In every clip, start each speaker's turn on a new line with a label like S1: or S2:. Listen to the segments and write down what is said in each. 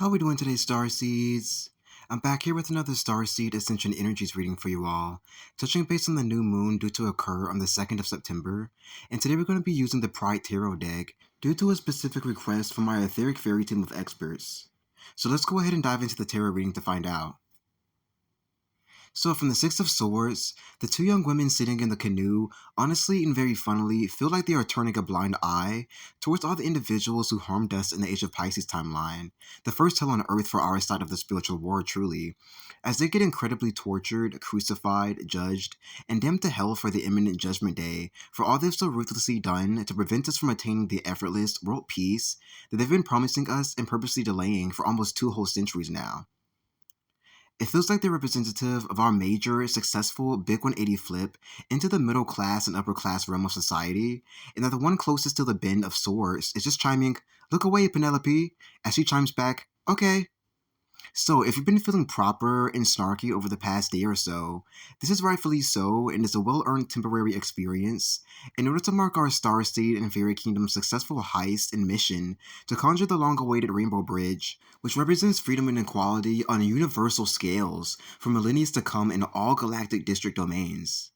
S1: How are we doing today, Starseeds? I'm back here with another Starseed Ascension Energies reading for you all, touching base on the new moon due to occur on the 2nd of September, and today we're going to be using the Pride Tarot deck due to a specific request from our etheric fairy team of experts. So let's go ahead and dive into the tarot reading to find out. So, from the Six of Swords, the two young women sitting in the canoe, honestly and very funnily, feel like they are turning a blind eye towards all the individuals who harmed us in the Age of Pisces timeline, the first hell on earth for our side of the spiritual war, truly, as they get incredibly tortured, crucified, judged, and damned to hell for the imminent judgment day for all they've so ruthlessly done to prevent us from attaining the effortless world peace that they've been promising us and purposely delaying for almost 2 whole centuries now. It feels like they're representative of our major, successful Big 180 flip into the middle class and upper class realm of society, and that the one closest to the bend of swords is just chiming, "Look away, Penelope," as she chimes back, "Okay." So, if you've been feeling proper and snarky over the past day or so, this is rightfully so and is a well-earned temporary experience in order to mark our Starseed and Fairy Kingdom's successful heist and mission to conjure the long-awaited Rainbow Bridge, which represents freedom and equality on universal scales for millennia to come in all galactic district domains.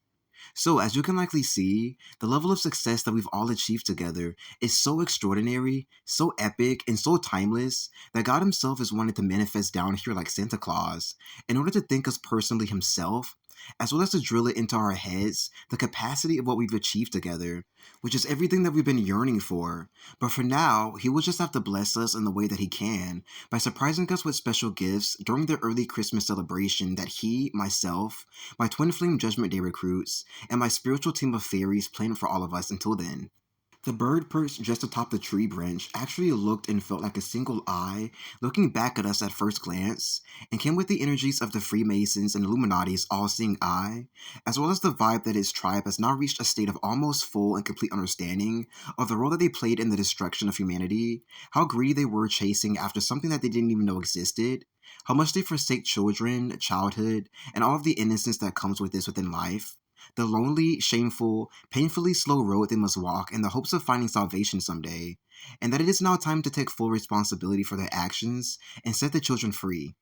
S1: So, as you can likely see, the level of success that we've all achieved together is so extraordinary, so epic, and so timeless that God Himself is wanting to manifest down here like Santa Claus in order to thank us personally Himself, as well as to drill it into our heads the capacity of what we've achieved together, which is everything that we've been yearning for. But for now, He will just have to bless us in the way that He can by surprising us with special gifts during the early Christmas celebration that He, myself, my Twin Flame Judgment Day recruits, and my spiritual team of fairies planned for all of us until then. The bird perched just atop the tree branch actually looked and felt like a single eye looking back at us at first glance, and came with the energies of the Freemasons and Illuminati's all-seeing eye, as well as the vibe that its tribe has now reached a state of almost full and complete understanding of the role that they played in the destruction of humanity, how greedy they were chasing after something that they didn't even know existed, how much they forsake children, childhood, and all of the innocence that comes with this within life, the lonely, shameful, painfully slow road they must walk in the hopes of finding salvation someday, and that it is now time to take full responsibility for their actions and set the children free.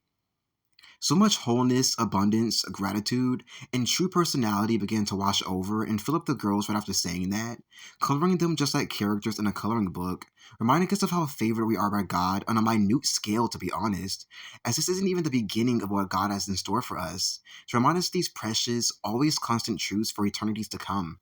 S1: So much wholeness, abundance, gratitude, and true personality began to wash over and fill up the girls right after saying that, coloring them just like characters in a coloring book, reminding us of how favored we are by God on a minute scale, to be honest, as this isn't even the beginning of what God has in store for us, to remind us these precious, always constant truths for eternities to come.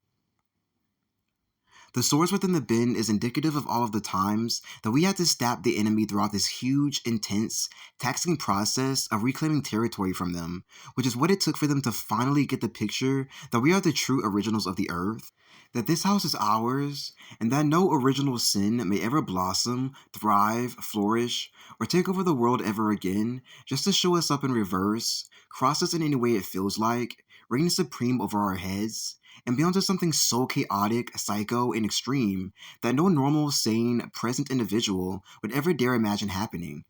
S1: The swords within the bin is indicative of all of the times that we had to stab the enemy throughout this huge, intense, taxing process of reclaiming territory from them, which is what it took for them to finally get the picture that we are the true originals of the earth, that this house is ours, and that no original sin may ever blossom, thrive, flourish, or take over the world ever again, just to show us up in reverse, cross us in any way it feels like, reign supreme over our heads, and be onto something so chaotic, psycho, and extreme that no normal, sane, present individual would ever dare imagine happening.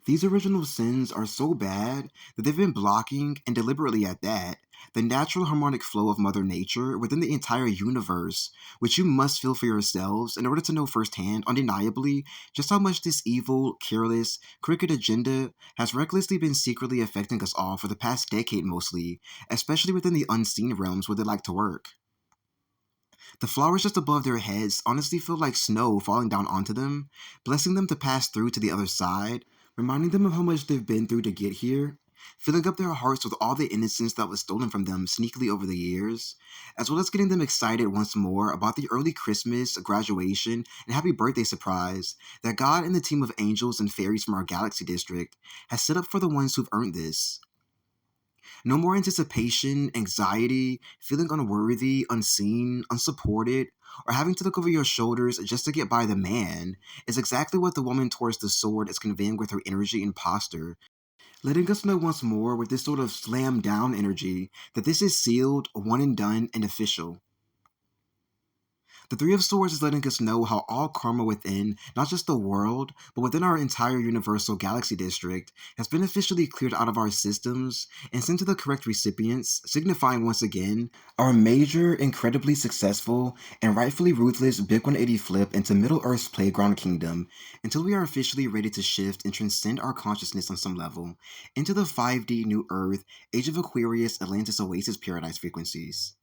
S1: These original sins are so bad that they've been blocking, and deliberately at that, the natural harmonic flow of Mother Nature within the entire universe, which you must feel for yourselves in order to know firsthand, undeniably, just how much this evil, careless, crooked agenda has recklessly been secretly affecting us all for the past decade mostly, especially within the unseen realms where they like to work. The flowers just above their heads honestly feel like snow falling down onto them, blessing them to pass through to the other side, reminding them of how much they've been through to get here, filling up their hearts with all the innocence that was stolen from them sneakily over the years, as well as getting them excited once more about the early Christmas, graduation, and happy birthday surprise that God and the team of angels and fairies from our galaxy district has set up for the ones who've earned this. No more anticipation, anxiety, feeling unworthy, unseen, unsupported, or having to look over your shoulders just to get by the man is exactly what the woman towards the sword is conveying with her energy and posture, letting us know once more with this sort of slam down energy that this is sealed, one and done, and official. The Three of Swords is letting us know how all karma within, not just the world, but within our entire universal galaxy district, has been officially cleared out of our systems and sent to the correct recipients, signifying once again our major, incredibly successful, and rightfully ruthless Big 180 flip into Middle Earth's playground kingdom, until we are officially ready to shift and transcend our consciousness on some level into the 5D New Earth, Age of Aquarius, Atlantis Oasis paradise frequencies.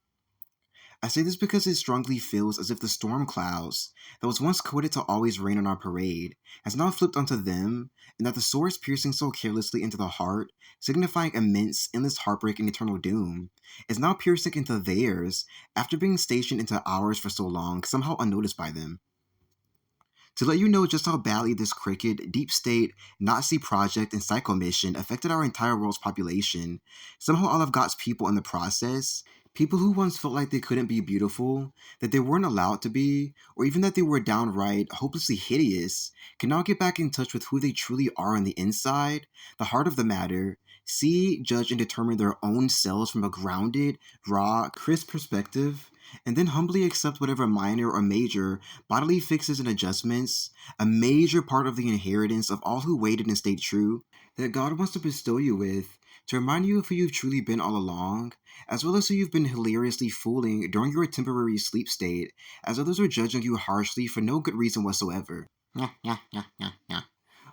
S1: I say this because it strongly feels as if the storm clouds that was once quoted to always rain on our parade has now flipped onto them, and that the swords piercing so carelessly into the heart, signifying immense, endless heartbreak and eternal doom, is now piercing into theirs after being stationed into ours for so long, somehow unnoticed by them. To let you know just how badly this crooked, deep state, Nazi project and psycho mission affected our entire world's population, somehow all of God's people in the process, people who once felt like they couldn't be beautiful, that they weren't allowed to be, or even that they were downright hopelessly hideous, can now get back in touch with who they truly are on the inside, the heart of the matter, see, judge, and determine their own selves from a grounded, raw, crisp perspective, and then humbly accept whatever minor or major bodily fixes and adjustments, a major part of the inheritance of all who waited and stayed true, that God wants to bestow you with, to remind you of who you've truly been all along, as well as who you've been hilariously fooling during your temporary sleep state, as others are judging you harshly for no good reason whatsoever.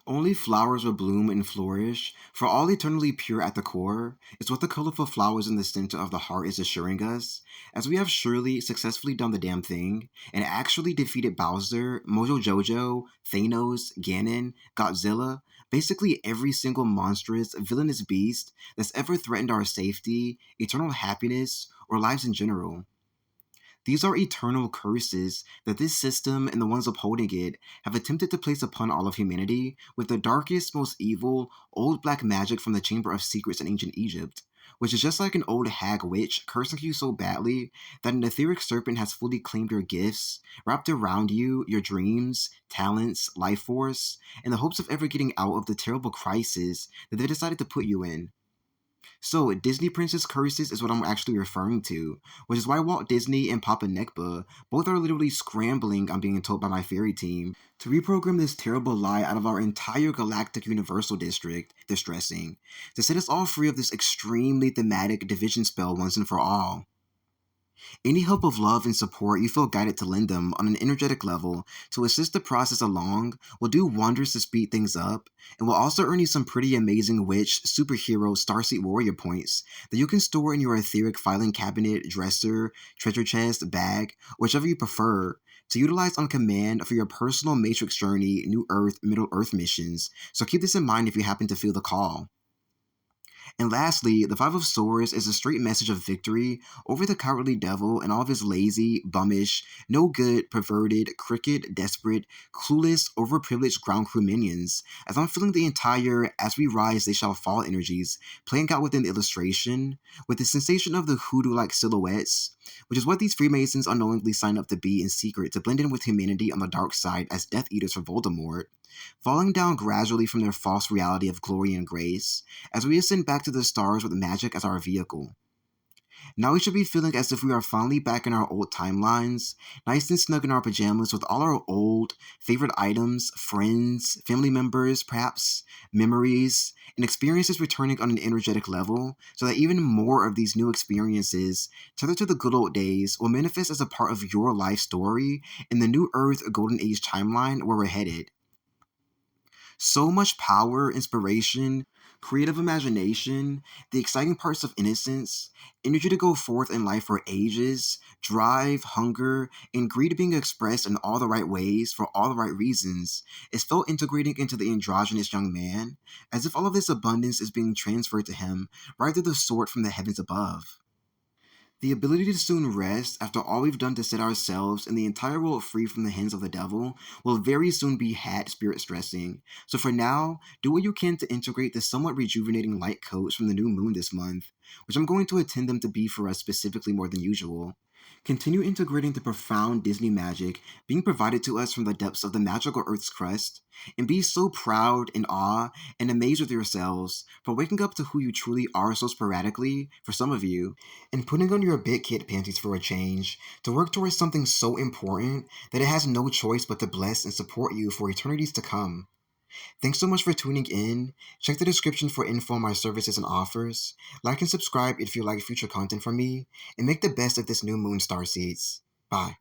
S1: Only flowers will bloom and flourish, for all eternally pure at the core, is what the colorful flowers in the center of the heart is assuring us, as we have surely successfully done the damn thing, and actually defeated Bowser, Mojo Jojo, Thanos, Ganon, Godzilla, basically every single monstrous, villainous beast that's ever threatened our safety, eternal happiness, or lives in general. These are eternal curses that this system and the ones upholding it have attempted to place upon all of humanity with the darkest, most evil, old black magic from the Chamber of Secrets in ancient Egypt, which is just like an old hag witch cursing you so badly that an etheric serpent has fully claimed your gifts, wrapped around you, your dreams, talents, life force, in the hopes of ever getting out of the terrible crisis that they decided to put you in. So, Disney Princess Curses is what I'm actually referring to, which is why Walt Disney and Papa Nekba both are literally scrambling, I'm being told by my fairy team, to reprogram this terrible lie out of our entire galactic universal district, distressing, to set us all free of this extremely thematic division spell once and for all. Any help of love and support you feel guided to lend them on an energetic level to assist the process along will do wonders to speed things up, and will also earn you some pretty amazing witch, superhero, Starseed warrior points that you can store in your etheric filing cabinet, dresser, treasure chest, bag, whichever you prefer, to utilize on command for your personal Matrix Journey, New Earth, Middle Earth missions, so keep this in mind if you happen to feel the call. And lastly, the Five of Swords is a straight message of victory over the cowardly devil and all of his lazy, bummish, no good, perverted, crooked, desperate, clueless, overprivileged ground crew minions, as I'm feeling the entire as we rise they shall fall energies playing out within the illustration, with the sensation of the hoodoo-like silhouettes, which is what these Freemasons unknowingly sign up to be in secret to blend in with humanity on the dark side as Death Eaters for Voldemort, falling down gradually from their false reality of glory and grace, as we ascend back to the stars with magic as our vehicle. Now we should be feeling as if we are finally back in our old timelines, nice and snug in our pajamas with all our old, favorite items, friends, family members, perhaps, memories, and experiences returning on an energetic level, so that even more of these new experiences, tethered to the good old days, will manifest as a part of your life story in the New Earth Golden Age timeline where we're headed. So much power, inspiration, creative imagination, the exciting parts of innocence, energy to go forth in life for ages, drive, hunger, and greed being expressed in all the right ways for all the right reasons is felt integrating into the androgynous young man, as if all of this abundance is being transferred to him right through the sword from the heavens above. The ability to soon rest after all we've done to set ourselves and the entire world free from the hands of the devil will very soon be hat spirit stressing. So for now, do what you can to integrate the somewhat rejuvenating light codes from the new moon this month, which I'm going to attend them to be for us specifically more than usual. Continue integrating the profound Disney magic being provided to us from the depths of the magical Earth's crust, and be so proud and awe and amazed with yourselves for waking up to who you truly are so sporadically, for some of you, and putting on your big kid panties for a change to work towards something so important that it has no choice but to bless and support you for eternities to come. Thanks so much for tuning in. Check the description for info on my services and offers. Like and subscribe if you like future content from me, and make the best of this new moon, Starseeds. Bye.